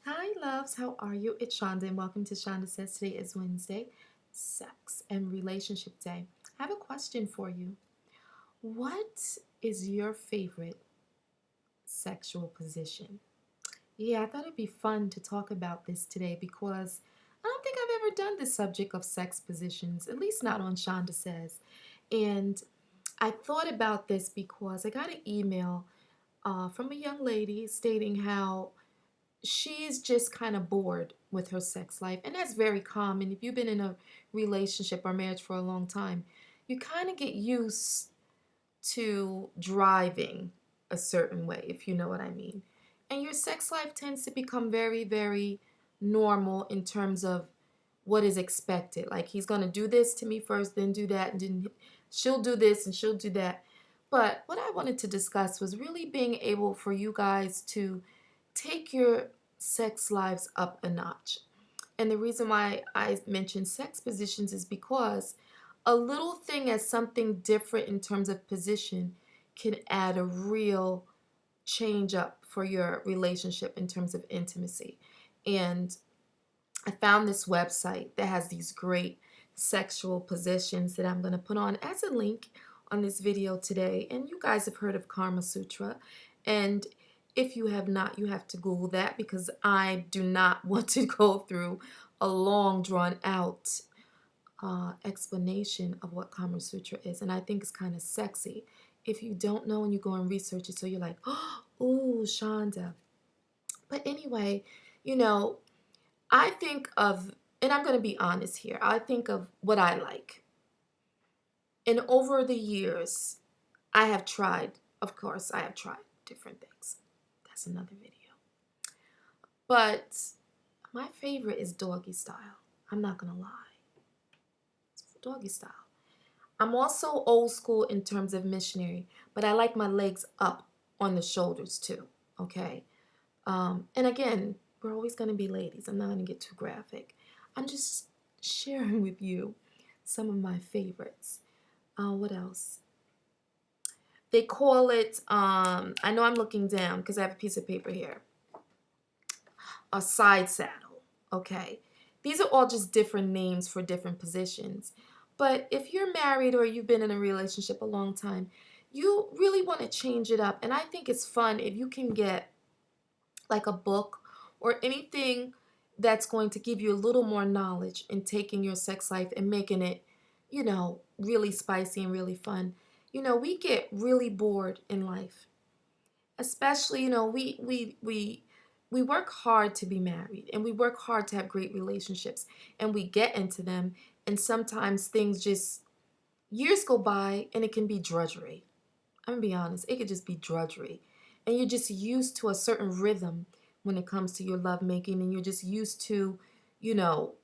Hi, loves. How are you? It's Shanda, and welcome to Shanda Says. Today is Wednesday, Sex and Relationship Day. I have a question for you. What is your favorite sexual position? Yeah, I thought it'd be fun to talk about this today because I don't think I've ever done the subject of sex positions, at least not on Shonda Says. And I thought about this because I got an email from a young lady stating how she's just kind of bored with her sex life. And that's very common. If you've been in a relationship or marriage for a long time, you kind of get used to driving a certain way, if you know what I mean. And your sex life tends to become very, very normal in terms of what is expected. Like he's going to do this to me first, then do that, and then she'll do this and she'll do that. But what I wanted to discuss was really being able for you guys to take your sex lives up a notch. And the reason why I mention sex positions is because a little thing as something different in terms of position can add a real change up for your relationship in terms of intimacy. And I found this website that has these great sexual positions that I'm going to put on as a link on this video today. And you guys have heard of Kama Sutra. And if you have not, you have to Google that because I do not want to go through a long, drawn out explanation of what Kama Sutra is. And I think it's kind of sexy. If you don't know and you go and research it, so you're like, oh, Shonda. But anyway, you know, I think of, and I'm going to be honest here, I think of what I like. And over the years, I have tried, of course, I have tried different things. That's another video. But my favorite is doggy style. I'm not going to lie. It's doggy style. I'm also old school in terms of missionary, but I like my legs up on the shoulders too, okay? And again, we're always going to be ladies. I'm not going to get too graphic. I'm just sharing with you some of my favorites. What else? They call it, I know I'm looking down because I have a piece of paper here, a side saddle, okay? These are all just different names for different positions. But if you're married or you've been in a relationship a long time, you really want to change it up. And I think it's fun if you can get like a book or anything that's going to give you a little more knowledge in taking your sex life and making it, really spicy and really fun. We get really bored in life. Especially, we work hard to be married and we work hard to have great relationships and we get into them and sometimes things just years go by and it can be drudgery. I'm gonna be honest, it could just be drudgery. And you're just used to a certain rhythm when it comes to your lovemaking, and you're just used to, you know,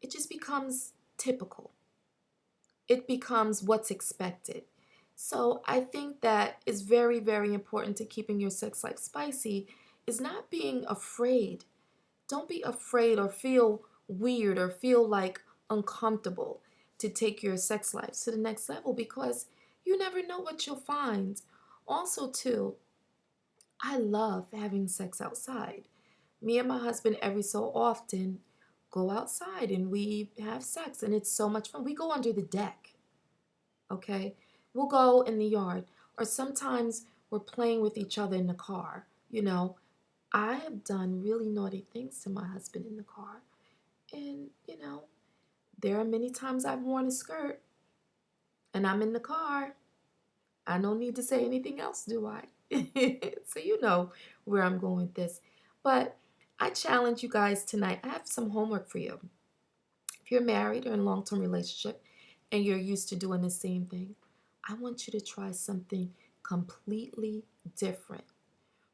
it just becomes typical. It becomes what's expected. So I think that is very, very important to keeping your sex life spicy is not being afraid. Don't be afraid or feel weird or feel like uncomfortable to take your sex life to the next level because you never know what you'll find. Also, too, I love having sex outside. Me and my husband, every so often, go outside and we have sex, and it's so much fun. We go under the deck, okay? We'll go in the yard, or sometimes we're playing with each other in the car. I have done really naughty things to my husband in the car, and there are many times I've worn a skirt and I'm in the car. I don't need to say anything else, do I? So you know where I'm going with this. But I challenge you guys tonight. I have some homework for you. If you're married or in a long-term relationship and you're used to doing the same thing, I want you to try something completely different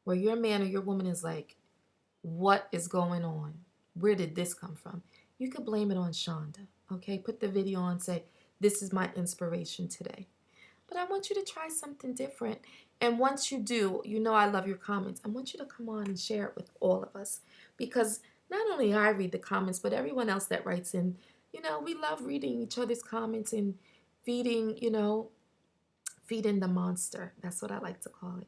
where your man or your woman is like, what is going on? Where did this come from? You could blame it on Shonda, okay? Put the video on, say, this is my inspiration today. But I want you to try something different. And once you do, I love your comments. I want you to come on and share it with all of us. Because not only I read the comments, but everyone else that writes in, we love reading each other's comments and feeding, feeding the monster. That's what I like to call it.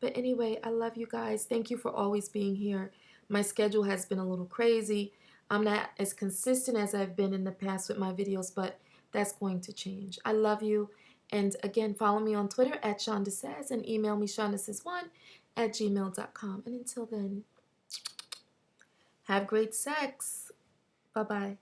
But anyway, I love you guys. Thank you for always being here. My schedule has been a little crazy. I'm not as consistent as I've been in the past with my videos, but that's going to change. I love you. And again, follow me on Twitter at Shanda Says and email me shandasays1@gmail.com. And until then, have great sex. Bye-bye.